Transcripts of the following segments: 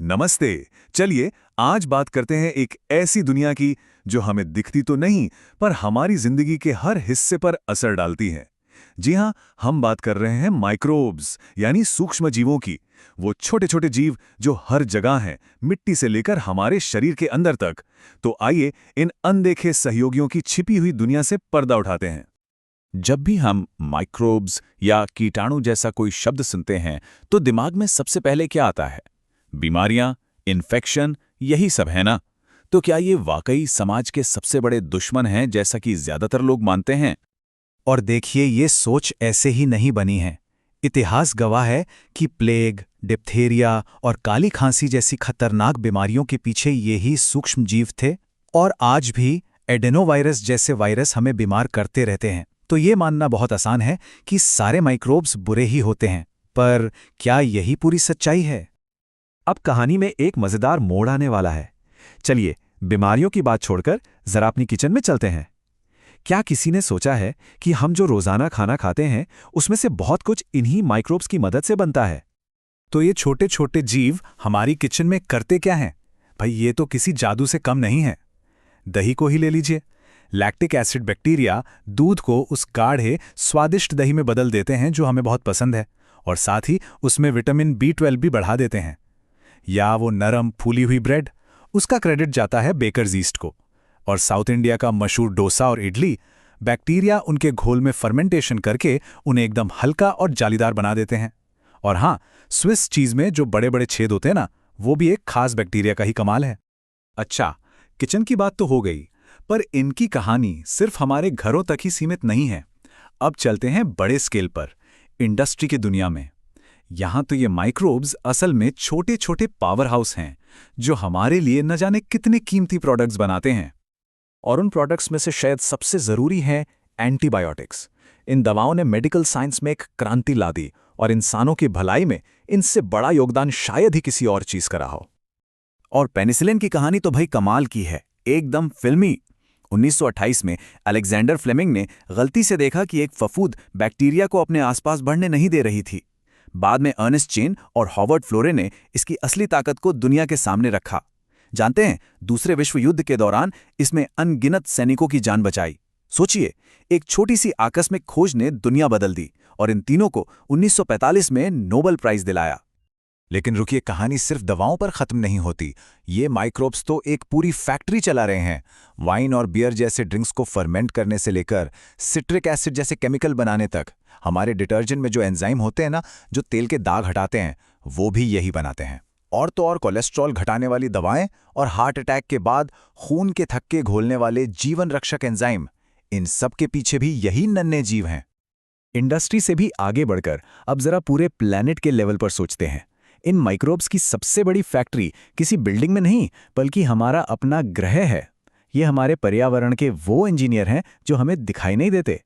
नमस्ते। चलिए आज बात करते हैं एक ऐसी दुनिया की जो हमें दिखती तो नहीं पर हमारी जिंदगी के हर हिस्से पर असर डालती है। जी हाँ, हम बात कर रहे हैं माइक्रोब्स यानी सूक्ष्म जीवों की। वो छोटे छोटे जीव जो हर जगह हैं, मिट्टी से लेकर हमारे शरीर के अंदर तक। तो आइए इन अनदेखे सहयोगियों की छिपी हुई दुनिया से पर्दा उठाते हैं। जब भी हम माइक्रोब्स या कीटाणु जैसा कोई शब्द सुनते हैं तो दिमाग में सबसे पहले क्या आता है? बीमारियां, इन्फेक्शन, यही सब है ना? तो क्या ये वाकई समाज के सबसे बड़े दुश्मन हैं जैसा कि ज्यादातर लोग मानते हैं? और देखिए, ये सोच ऐसे ही नहीं बनी है। इतिहास गवाह है कि प्लेग, डिप्थेरिया और काली खांसी जैसी खतरनाक बीमारियों के पीछे यही सूक्ष्म जीव थे। और आज भी एडेनोवायरस जैसे वायरस हमें बीमार करते रहते हैं। तो ये मानना बहुत आसान है कि सारे माइक्रोब्स बुरे ही होते हैं, पर क्या यही पूरी सच्चाई है? अब कहानी में एक मजेदार मोड़ आने वाला है। चलिए, बीमारियों की बात छोड़कर जरा अपनी किचन में चलते हैं। क्या किसी ने सोचा है कि हम जो रोजाना खाना खाते हैं उसमें से बहुत कुछ इन्हीं माइक्रोब्स की मदद से बनता है? तो ये छोटे छोटे जीव हमारी किचन में करते क्या हैं? भाई, ये तो किसी जादू से कम नहीं है। दही को ही ले लीजिए। लैक्टिक एसिड बैक्टीरिया दूध को उस गाढ़े स्वादिष्ट दही में बदल देते हैं जो हमें बहुत पसंद है, और साथ ही उसमें विटामिन B12 भी बढ़ा देते हैं। या वो नरम फूली हुई ब्रेड, उसका क्रेडिट जाता है बेकर्स ईस्ट को। और साउथ इंडिया का मशहूर डोसा और इडली, बैक्टीरिया उनके घोल में फर्मेंटेशन करके उन्हें एकदम हल्का और जालीदार बना देते हैं। और हाँ, स्विस चीज में जो बड़े बड़े छेद होते हैं ना, वो भी एक खास बैक्टीरिया का ही कमाल है। अच्छा, किचन की बात तो हो गई, पर इनकी कहानी सिर्फ हमारे घरों तक ही सीमित नहीं है। अब चलते हैं बड़े स्केल पर, इंडस्ट्री की दुनिया में। यहाँ तो ये माइक्रोब्स असल में छोटे छोटे पावर हाउस हैं जो हमारे लिए न जाने कितने कीमती प्रोडक्ट्स बनाते हैं। और उन प्रोडक्ट्स में से शायद सबसे जरूरी है एंटीबायोटिक्स। इन दवाओं ने मेडिकल साइंस में एक क्रांति ला दी और इंसानों की भलाई में इनसे बड़ा योगदान शायद ही किसी और चीज का रहा हो। और पेनिसिलिन की कहानी तो भाई कमाल की है, एकदम फिल्मी। 1928 में अलेक्जेंडर फ्लेमिंग ने गलती से देखा कि एक फफूंद बैक्टीरिया को अपने आसपास बढ़ने नहीं दे रही थी। बाद में अर्नेस्ट चेन और हॉवर्ड फ्लोरे ने इसकी असली ताकत को दुनिया के सामने रखा। जानते हैं, दूसरे विश्व युद्ध के दौरान इसमें अनगिनत सैनिकों की जान बचाई। सोचिए, एक छोटी सी आकस्मिक खोज ने दुनिया बदल दी और इन तीनों को 1945 में नोबेल प्राइज दिलाया। लेकिन रुकिए, कहानी सिर्फ दवाओं पर खत्म नहीं होती। ये माइक्रोब्स तो एक पूरी फैक्ट्री चला रहे हैं। वाइन और बियर जैसे ड्रिंक्स को फर्मेंट करने से लेकर सिट्रिक एसिड जैसे केमिकल बनाने तक। हमारे डिटर्जेंट में जो एंजाइम होते हैं ना, जो तेल के दाग हटाते हैं, वो भी यही बनाते हैं। और तो और कोलेस्ट्रॉल घटाने वाली दवाएं और हार्ट अटैक के बाद खून के थक्के घोलने वाले जीवन रक्षक एंजाइम, इन सब के पीछे भी यही नन्हे जीव हैं। इंडस्ट्री से भी आगे बढ़कर अब जरा पूरे प्लैनेट के लेवल पर सोचते हैं। इन माइक्रोब्स की सबसे बड़ी फैक्ट्री किसी बिल्डिंग में नहीं, बल्कि हमारा अपना ग्रह है। ये हमारे पर्यावरण के वो इंजीनियर हैं जो हमें दिखाई नहीं देते।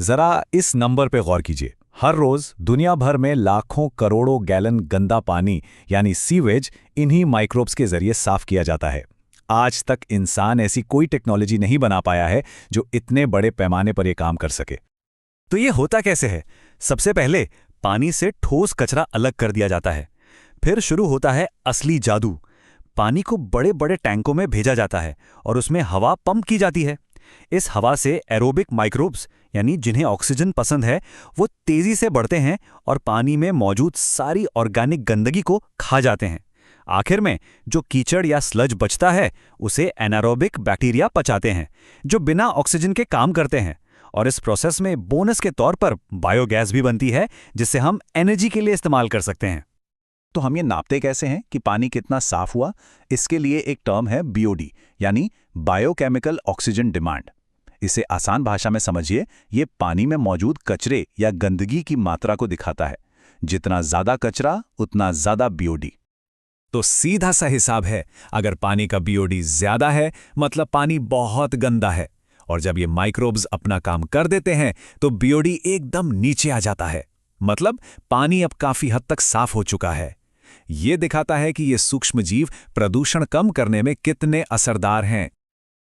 जरा इस नंबर पे गौर कीजिए। हर रोज दुनिया भर में लाखों करोड़ों गैलन गंदा पानी यानी सीवेज इन्हीं माइक्रोब्स के जरिए साफ किया जाता है। आज तक इंसान ऐसी कोई टेक्नोलॉजी नहीं बना पाया है जो इतने बड़े पैमाने पर यह काम कर सके। तो ये होता कैसे है? सबसे पहले पानी से ठोस कचरा अलग कर दिया जाता है। फिर शुरू होता है असली जादू। पानी को बड़े बड़े टैंकों में भेजा जाता है और उसमें हवा पंप की जाती है। इस हवा से एरोबिक माइक्रोब्स यानी जिन्हें ऑक्सीजन पसंद है, वो तेजी से बढ़ते हैं और पानी में मौजूद सारी ऑर्गेनिक गंदगी को खा जाते हैं। आखिर में जो कीचड़ या स्लज बचता है उसे एनारोबिक बैक्टीरिया पचाते हैं, जो बिना ऑक्सीजन के काम करते हैं। और इस प्रोसेस में बोनस के तौर पर बायोगैस भी बनती है, जिसे हम एनर्जी के लिए इस्तेमाल कर सकते हैं। तो हम ये नापते कैसे हैं कि पानी कितना साफ हुआ? इसके लिए एक टर्म है BOD यानी बायोकेमिकल ऑक्सीजन डिमांड। इसे आसान भाषा में समझिए, ये पानी में मौजूद कचरे या गंदगी की मात्रा को दिखाता है। जितना ज्यादा कचरा उतना ज्यादा BOD। तो सीधा सा हिसाब है, अगर पानी का BOD ज्यादा है मतलब पानी बहुत गंदा है। और जब ये माइक्रोब्स अपना काम कर देते हैं तो BOD एकदम नीचे आ जाता है, मतलब पानी अब काफी हद तक साफ हो चुका है। ये दिखाता है कि ये सूक्ष्म जीव प्रदूषण कम करने में कितने असरदार हैं।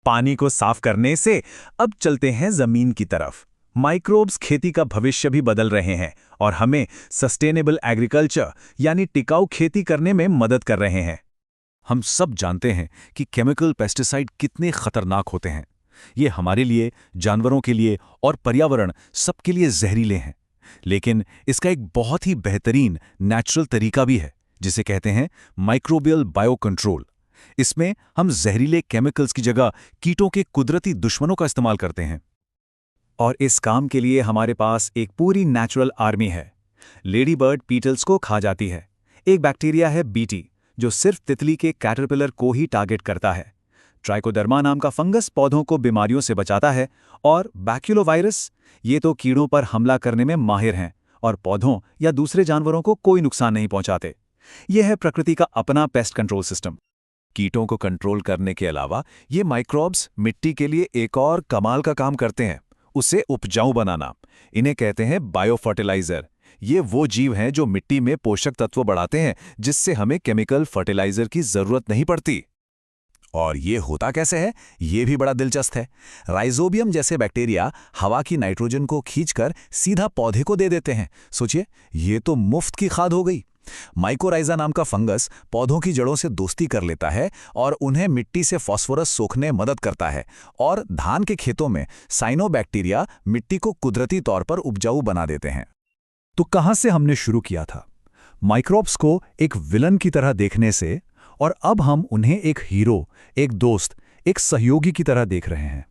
पानी को साफ करने से अब चलते हैं जमीन की तरफ। माइक्रोब्स खेती का भविष्य भी बदल रहे हैं और हमें सस्टेनेबल एग्रीकल्चर यानी टिकाऊ खेती करने में मदद कर रहे हैं। हम सब जानते हैं कि केमिकल पेस्टिसाइड कितने खतरनाक होते हैं। ये हमारे लिए, जानवरों के लिए और पर्यावरण सबके लिए जहरीले हैं। लेकिन इसका एक बहुत ही बेहतरीन नेचुरल तरीका भी है, जिसे कहते हैं माइक्रोबियल बायोकंट्रोल। इसमें हम जहरीले केमिकल्स की जगह कीटों के कुदरती दुश्मनों का इस्तेमाल करते हैं। और इस काम के लिए हमारे पास एक पूरी नेचुरल आर्मी है। लेडी बर्ड बीटल्स को खा जाती है। एक बैक्टीरिया है बीटी, जो सिर्फ तितली के कैटरपिलर को ही टारगेट करता है। ट्राइकोडर्मा नाम का फंगस पौधों को बीमारियों से बचाता है। और बैक्यूलोवायरस, ये तो कीड़ों पर हमला करने में माहिर हैं और पौधों या दूसरे जानवरों को कोई नुकसान नहीं पहुंचाते। यह है प्रकृति का अपना पेस्ट कंट्रोल सिस्टम। कीटों को कंट्रोल करने के अलावा ये माइक्रोब्स मिट्टी के लिए एक और कमाल का काम करते हैं, उसे उपजाऊ बनाना। इन्हें कहते हैं बायोफर्टिलाइजर। ये वो जीव हैं जो मिट्टी में पोषक तत्व बढ़ाते हैं, जिससे हमें केमिकल फर्टिलाइजर की जरूरत नहीं पड़ती। और ये होता कैसे है, ये भी बड़ा दिलचस्प है। राइजोबियम जैसे बैक्टीरिया हवा की नाइट्रोजन को खींचकर सीधा पौधे को दे देते हैं। सोचिए, ये तो मुफ्त की खाद हो गई। माइकोराइजा नाम का फंगस पौधों की जड़ों से दोस्ती कर लेता है और उन्हें मिट्टी से फास्फोरस सोखने मदद करता है। और धान के खेतों में साइनोबैक्टीरिया मिट्टी को कुदरती तौर पर उपजाऊ बना देते हैं। तो कहां से हमने शुरू किया था? माइक्रोब्स को एक विलन की तरह देखने से, और अब हम उन्हें एक हीरो, एक दोस्त, एक सहयोगी की तरह देख रहे हैं।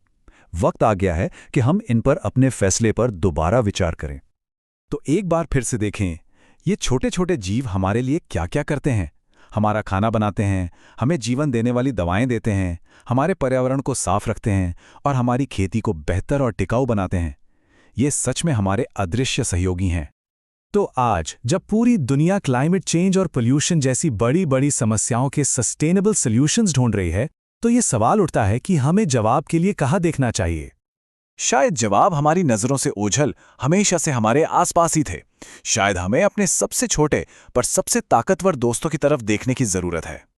वक्त आ गया है कि हम इन पर अपने फैसले पर दोबारा विचार करें। तो एक बार फिर से देखें, ये छोटे छोटे जीव हमारे लिए क्या क्या करते हैं। हमारा खाना बनाते हैं, हमें जीवन देने वाली दवाएं देते हैं, हमारे पर्यावरण को साफ रखते हैं और हमारी खेती को बेहतर और टिकाऊ बनाते हैं। ये सच में हमारे अदृश्य सहयोगी हैं। तो आज जब पूरी दुनिया क्लाइमेट चेंज और पोल्यूशन जैसी बड़ी बड़ी समस्याओं के सस्टेनेबल सॉल्यूशंस ढूंढ रही है, तो ये सवाल उठता है कि हमें जवाब के लिए कहाँ देखना चाहिए। शायद जवाब हमारी नज़रों से ओझल हमेशा से हमारे आसपास ही थे। शायद हमें अपने सबसे छोटे पर सबसे ताकतवर दोस्तों की तरफ देखने की जरूरत है।